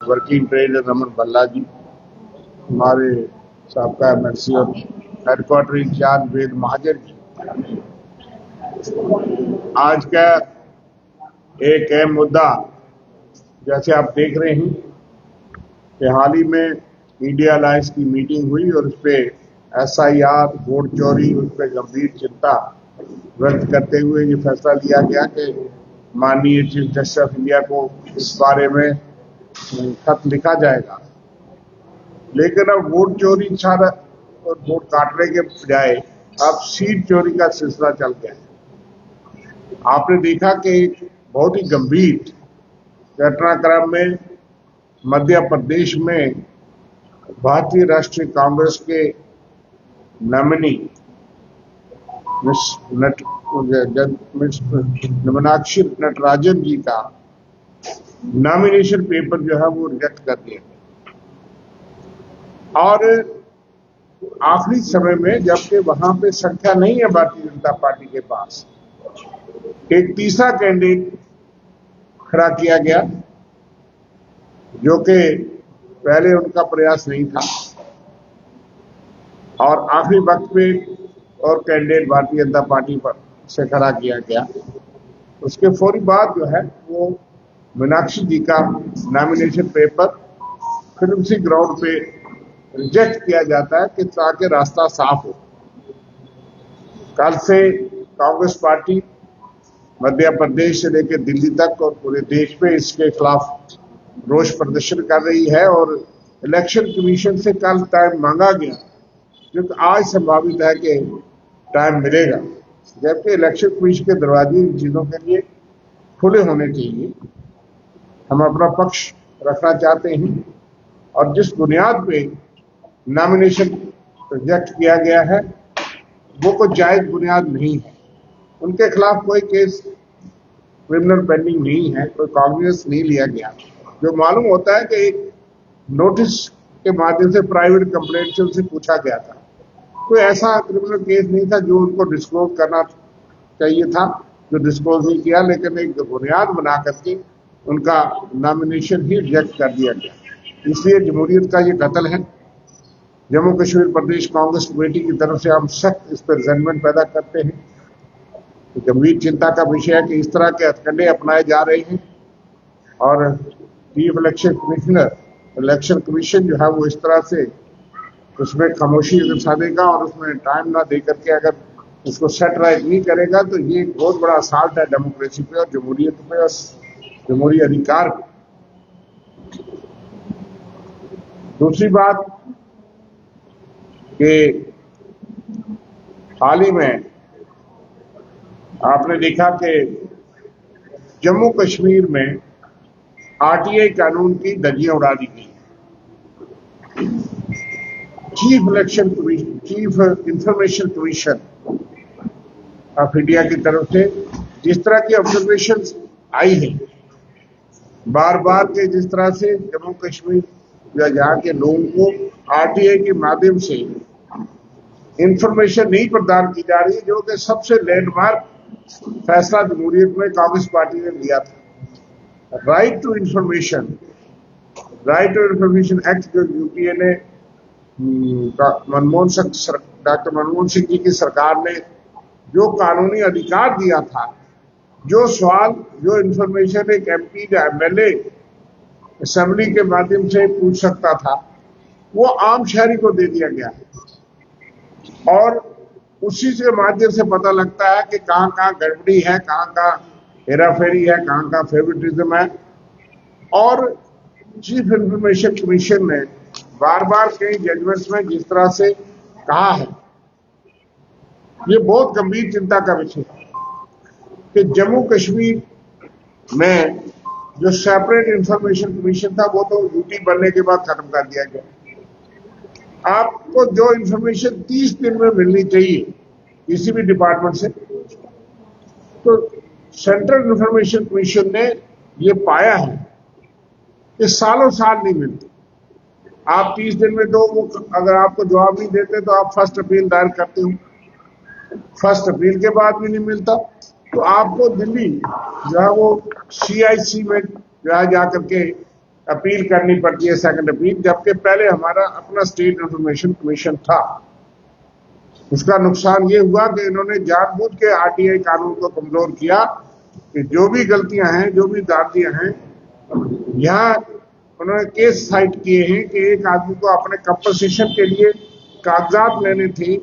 Working president Raman Bhalla जी, हमारे साबका MLC और हेडक्वार्टर इंचार्ज वेद महाजन जी। आज का एक अहम मुद्दा, जैसे आप देख रहे हैं कि हाल ही में इंडिया अलायंस की मीटिंग हुई और उस पर एसआईआर, वोट चोरी, उस पर गंभीर चिंता व्यक्त करते हुए ये फैसला लिया गया कि माननीय चीफ जस्टिस ऑफ इंडिया को इस बारे में खत लिखा जाएगा। लेकिन अब वोट चोरी सारा और वोट काटने के बजाय अब सीट चोरी का सिलसिला चल गया है। आपने देखा कि एक बहुत ही गंभीर घटनाक्रम में मध्य प्रदेश में भारतीय राष्ट्रीय कांग्रेस के नॉमिनी मीनाक्षी नटराजन जी का नॉमिनेशन पेपर जो है वो रिजेक्ट कर दिया और आखिरी समय में, जबकि वहां पे संख्या नहीं है भारतीय जनता पार्टी के पास, एक तीसरा कैंडिडेट खड़ा किया गया जो कि पहले उनका प्रयास नहीं था और आखिरी वक्त पे और कैंडिडेट भारतीय जनता पार्टी पर से खड़ा किया गया। उसके फौरी बाद जो है वो मीनाक्षी जी का नॉमिनेशन पेपर फिर उसी ग्राउंड पे रिजेक्ट किया जाता है कि ताकि रास्ता साफ हो। कल से कांग्रेस पार्टी मध्य प्रदेश से लेकर दिल्ली तक और पूरे देश में इसके खिलाफ रोष प्रदर्शन कर रही है और इलेक्शन कमीशन से कल टाइम मांगा गया, क्योंकि आज संभावित है कि टाइम मिलेगा, जबकि इलेक्शन कमीशन के दरवाजे इन चीजों के लिए खुले होने चाहिए। हम अपना पक्ष रखना चाहते हैं और जिस बुनियाद पे नॉमिनेशन रिजेक्ट किया गया है वो कोई जायज बुनियाद नहीं है। उनके खिलाफ कोई केस क्रिमिनल पेंडिंग नहीं है, कोई कॉग्निजेंस नहीं लिया गया। जो मालूम होता है कि एक नोटिस के माध्यम से प्राइवेट कंप्लेंट से उनसे पूछा गया था, कोई ऐसा क्रिमिनल केस नहीं था जो उनको डिस्क्लोज करना चाहिए था, जो डिस्क्लोज नहीं किया, लेकिन एक बुनियाद बना करके उनका नॉमिनेशन ही रिजेक्ट कर दिया गया। इसलिए जमहूरियत का ये कत्ल है। जम्मू कश्मीर प्रदेश कांग्रेस कमेटी की तरफ से हम सख्त इस पर रिजल्टमेंट पैदा करते हैं। गंभीर चिंता का विषय है कि इस तरह के हथकंडे अपनाए जा रहे हैं और chief election commissioner, election commission जो है वो इस तरह से उसमें खामोशी दर्शा देगा और उसमें टाइम ना दे करके अगर उसको सेट राइट नहीं करेगा तो ये एक बहुत बड़ा असाल्ट है डेमोक्रेसी पे और जमहूरियत पे और जमहूरी अधिकार पे। दूसरी बात कि हाल ही में आपने देखा कि जम्मू कश्मीर में आरटीआई कानून की धज्जियां उड़ा दी गई। Chief election commission, chief information commission of India की तरफ से जिस तरह की ऑब्जर्वेशन आई है बार बार के, जिस तरह से जम्मू कश्मीर या जहां के लोगों को आरटीआई के माध्यम से इंफॉर्मेशन नहीं प्रदान की जा रही, जो कि सबसे लैंडमार्क फैसला जमहूरियत में कांग्रेस पार्टी ने लिया था। राइट टू इंफॉर्मेशन एक्ट जो यूपीए ने डॉक्टर मनमोहन सिंह जी की सरकार ने जो कानूनी अधिकार दिया था, जो सवाल, जो इंफॉर्मेशन एक एमपी या एमएलए असेंबली के माध्यम से पूछ सकता था, वो आम शहरी को दे दिया गया और उसी के माध्यम से पता लगता है कि कहां कहां गड़बड़ी है, कहां कहां हेराफेरी है, कहां कहां फेवरेटिज्म है। और चीफ इंफॉर्मेशन कमीशन ने बार बार कई जजमेंट्स में जिस तरह से कहा है, ये बहुत गंभीर चिंता का विषय है कि जम्मू कश्मीर में जो सेपरेट इंफॉर्मेशन कमीशन था वो तो यूटी बनने के बाद खत्म कर दिया गया। आपको जो इंफॉर्मेशन 30 दिन में मिलनी चाहिए किसी भी डिपार्टमेंट से, तो सेंट्रल इंफॉर्मेशन कमीशन ने ये पाया है कि सालों साल नहीं मिलती। आप 30 दिन में तो अगर आपको जवाब नहीं देते तो आप फर्स्ट अपील दायर करते हो, फर्स्ट अपील के बाद भी नहीं मिलता तो आपको दिल्ली जो है वो CIC में जो है जाकर के अपील करनी पड़ती है, सेकंड अपील, जबकि पहले हमारा अपना स्टेट इंफॉर्मेशन कमीशन था। उसका नुकसान ये हुआ कि इन्होंने जानबूझ के आरटीआई कानून को कमजोर किया कि जो भी गलतियां हैं, जो भी दादियां हैं, यहां उन्होंने केस साइट किए हैं कि एक आदमी को अपने कंपनसेशन के लिए कागजात लेने थे,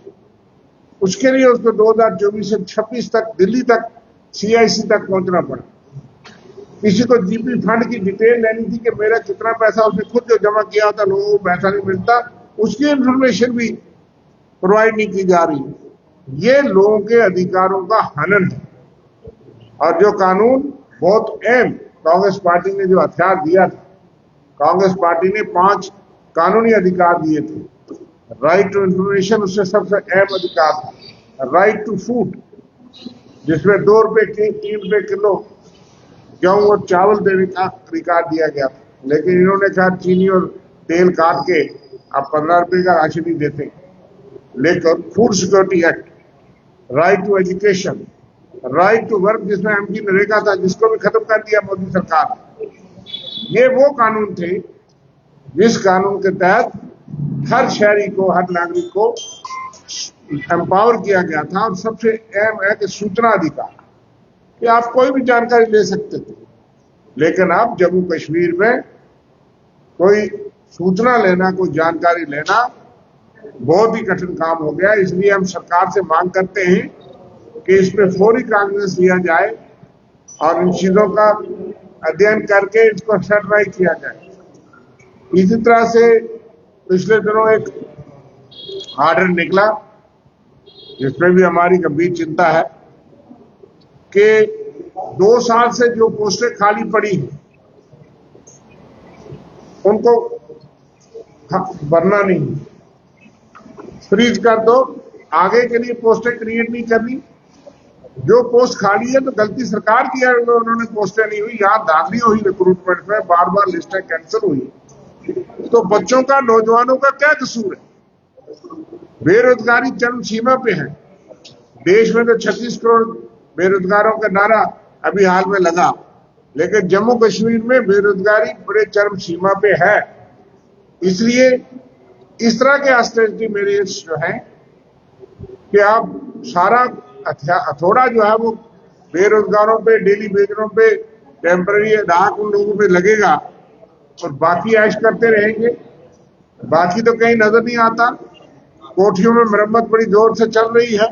उसके लिए उसको 2024 से 26 तक दिल्ली तक सीआईसी तक पहुंचना पड़ा। किसी को जीपी फंड की डिटेल लेनी थी कि मेरा कितना पैसा उसने खुद जो जमा किया होता, लोगों को पैसा नहीं मिलता, उसकी इंफॉर्मेशन भी प्रोवाइड नहीं की जा रही। ये लोगों के अधिकारों का हनन है। और जो कानून बहुत अहम कांग्रेस पार्टी ने जो हथियार दिया था, कांग्रेस पार्टी ने 5 कानूनी अधिकार दिए थे। राइट टू इंफॉर्मेशन उससे सबसे अहम अधिकार था। राइट टू फूड, जिसमें 2 रुपए की 3 रुपए किलो गेहूं और चावल देने का अधिकार दिया गया था, लेकिन इन्होंने कहा चीनी और तेल काट के अब 15 रुपए का राशन ही देते। लेकिन food security act, right to education, right to work, जिसमें एमजी नरेगा था, जिसको भी खत्म कर दिया मोदी सरकार ने। ये वो कानून थे जिस कानून के तहत हर शहरी को, हर नागरिक को एम्पावर किया गया था। और सबसे अहम है कि सूचना अधिकार, कि आप कोई भी जानकारी ले सकते थे, लेकिन अब जम्मू कश्मीर में कोई सूचना लेना, कोई जानकारी लेना बहुत ही कठिन काम हो गया। इसलिए हम सरकार से मांग करते हैं कि इस पे फौरी कागज लिया जाए और इन चीजों का अध्ययन करके इसको सर्टिफाई किया जाए। इसी तरह से पिछले दिनों एक आर्डर निकला जिसमें भी हमारी गंभीर चिंता है कि 2 साल से जो पोस्टें खाली पड़ी हैं उनको भरना नहीं, फ्रीज कर दो, आगे के लिए पोस्टें क्रिएट नहीं करनी। जो पोस्ट खाली है तो गलती सरकार की है, उन्होंने पोस्टें नहीं हुई, यहां धांधली हुई रिक्रूटमेंट में, बार बार लिस्टें कैंसिल हुई। तो बच्चों का, नौजवानों का क्या कसूर है? बेरोजगारी चरम सीमा पे है। देश में तो 36 करोड़ बेरोजगारों का नारा अभी हाल में लगा, लेकिन जम्मू कश्मीर में बेरोजगारी बड़े चरम सीमा पे है। इसलिए इस तरह के ऑस्टेरिटी मेजर्स जो है कि आप सारा हथौड़ा जो है वो बेरोजगारों पे, डेली वेजरों पे, टेम्पररी राहत उन लोगों पे लगेगा और बाकी ऐश करते रहेंगे। बाकी तो कहीं नजर नहीं आता। कोठियों में मरम्मत बड़ी जोर से चल रही है,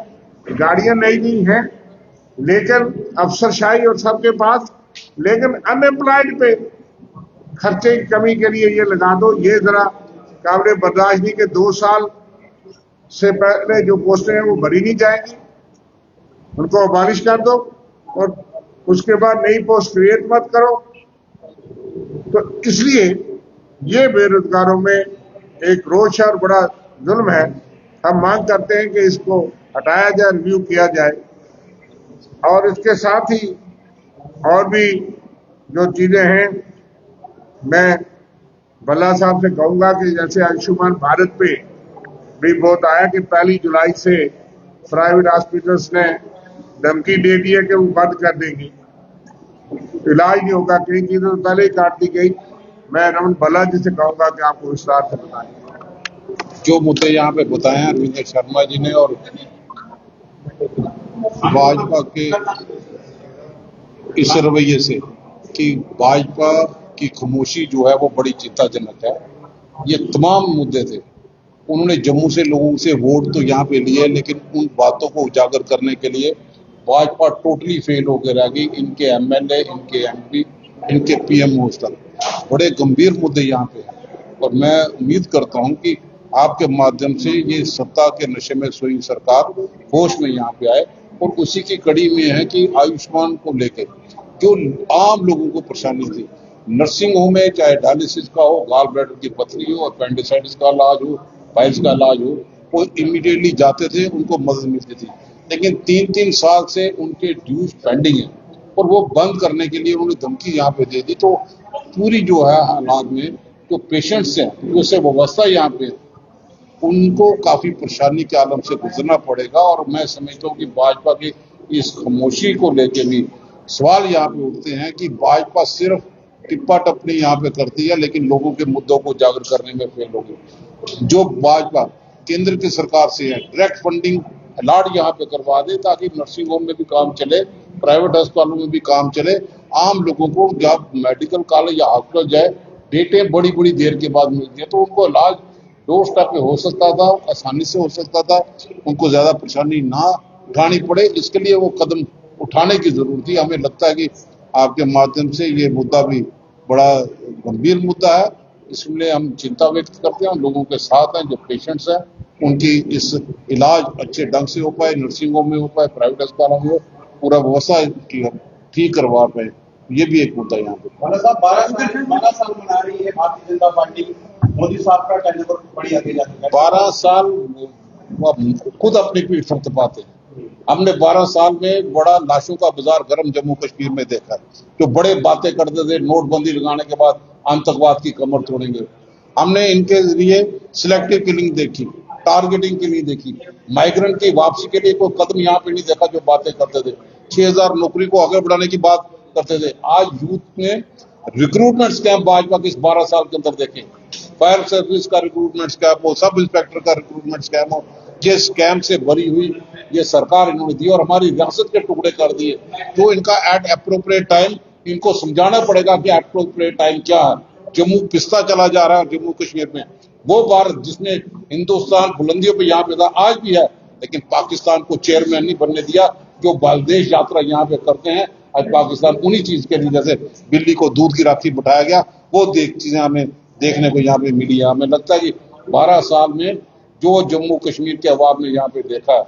गाड़ियां नई नई हैं, लेकिन अफसरशाही और सबके पास, लेकिन अनएम्प्लॉयड पे खर्चे की कमी के लिए ये लगा दो। ये जरा काबिल बर्दाश्त नहीं कि 2 साल से पहले जो पोस्टें हैं वो भरी नहीं जाएंगी, उनको अबालिश कर दो और उसके बाद नई पोस्ट क्रिएट मत करो। तो इसलिए ये बेरोजगारों में एक रोष और बड़ा जुल्म है। हम मांग करते हैं कि इसको हटाया जाए, रिव्यू किया जाए। और इसके साथ ही और भी जो चीजें हैं, मैं भल्ला साहब से कहूंगा कि जैसे आयुष्मान भारत पे भी बहुत आया कि 1 जुलाई से प्राइवेट हॉस्पिटल्स ने धमकी दे दी है कि वो बंद कर देंगी, इलाज नहीं होगा, कई चीजें तो पहले ही काट दी गई। मैं रमन भल्ला जी से कहूंगा कि आपको विस्तार से बताएं। जो मुद्दे यहाँ पे बताए हैं अरविंद शर्मा जी ने, और भाजपा के इस रवैये से कि भाजपा की खामोशी जो है वो बड़ी चिंताजनक है। ये तमाम मुद्दे थे। उन्होंने जम्मू से लोगों से वोट तो यहाँ पे लिए, लेकिन उन बातों को उजागर करने के लिए भाजपा टोटली फेल होकर रह गई। इनके एमएलए, इनके एमपी, इनके पीएमओ तक बड़े गंभीर मुद्दे यहाँ पे हैं। और मैं उम्मीद करता हूँ कि आपके माध्यम से ये सत्ता के नशे में सोई सरकार होश में यहाँ पे आए। और उसी की कड़ी में है कि आयुष्मान को लेकर जो आम लोगों को परेशानी थी, नर्सिंग होम में चाहे डायलिसिस का हो, गाल ब्लैडर की पथरी हो, अपेंडिसाइटिस का इलाज हो, पाइल्स का इलाज हो, वो इमीडिएटली जाते थे, उनको मदद मिलती थी। लेकिन 3-3 साल से उनके ड्यूज पेंडिंग है और वो बंद करने के लिए उन्होंने धमकी यहाँ पे दे दी। तो पूरी जो है हालात में जो पेशेंट्स हैं, जो व्यवस्था यहाँ पे, उनको काफी परेशानी के आलम से गुजरना पड़ेगा। और मैं समझता हूँ कि भाजपा की इस खामोशी को लेकर भी सवाल यहाँ पे उठते हैं कि भाजपा सिर्फ टिप्पा टप्पनी यहाँ पे करती है, लेकिन लोगों के मुद्दों को उजागर करने में फेल होगी। जो भाजपा केंद्र की सरकार से है, डायरेक्ट फंडिंग अलाट यहाँ पे करवा दे ताकि नर्सिंग होम में भी काम चले, प्राइवेट अस्पतालों में भी काम चले। आम लोगों को जब मेडिकल कॉलेज या हॉस्पिटल जाए, डेटें बड़ी बड़ी देर के बाद मिलती है, तो उनको इलाज डोर स्टेप पे हो सकता था, आसानी से हो सकता था, उनको ज्यादा परेशानी ना उठानी पड़े। इसके लिए वो कदम उठाने की जरूरत थी। हमें लगता है कि आपके माध्यम से ये मुद्दा भी बड़ा गंभीर मुद्दा है, इसलिए हम चिंता व्यक्त करते हैं। लोगों के साथ हैं, जो पेशेंट्स हैं, उनकी इस इलाज अच्छे ढंग से हो पाए, नर्सिंग होम में हो पाए, प्राइवेट अस्पतालों में हो, पूरा व्यवस्था की हम ठीक करवा पाए, ये भी एक मुद्दा यहाँ पे। साहब 12 साल मना रही है भारतीय जनता पार्टी, मोदी साहब का टेन्योर बड़ी आगे जा चुका है। 12 साल खुद अपनी पीठ पर तपाते हैं। हमने 12 साल में बड़ा लाशों का बाजार गर्म जम्मू कश्मीर में देखा, जो बड़े बातें करते थे, नोटबंदी लगाने के बाद आतंकवाद की कमर तोड़ेंगे। हमने इनके लिए सिलेक्टिव किलिंग देखी, टारगेटिंग के लिए देखी, माइग्रेंट की वापसी के लिए कोई कदम यहाँ पे नहीं देखा जो बातें करते थे। 6000 नौकरी को आगे बढ़ाने की बात करते थे। आज यूथ में रिक्रूटमेंट स्कैम भाजपा के इस 12 साल के अंदर देखें, फायर सर्विस का रिक्रूटमेंट स्कैम हो, सब इंस्पेक्टर का रिक्रूटमेंट स्कैम हो, ये स्कैम से भरी हुई ये सरकार इन्होंने दी और हमारी रियासत के टुकड़े कर दिए। तो इनका एट एप्रोप्रिएट टाइम इनको समझाना पड़ेगा कि एप्रोप्रिएट टाइम क्या है। जम्मू पिसता चला जा रहा है जम्मू कश्मीर में। वो भारत जिसने हिंदुस्तान बुलंदियों पे यहाँ पे था, आज भी है, लेकिन पाकिस्तान को चेयरमैन नहीं बनने दिया। जो बालदेश यात्रा यहाँ पे करते हैं, आज पाकिस्तान उन्हीं चीज के लिए, जैसे बिल्ली को दूध की राखी बिठाया गया, वो चीजें हमें देखने को यहाँ पे मिली है। हमें लगता है कि 12 साल में जो जम्मू कश्मीर के अवाम ने यहाँ पे देखा,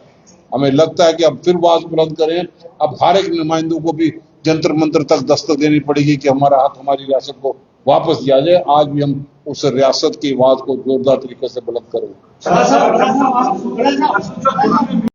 हमें लगता है कि अब फिर आवाज बुलंद करें। अब हर एक नुमाइंदों को भी जंतर मंतर तक दस्तक देनी पड़ेगी कि हमारा हक, हमारी रियासत को वापस दिया जाए। आज भी हम उस रियासत की आवाज को जोरदार तरीके से बुलंद करें।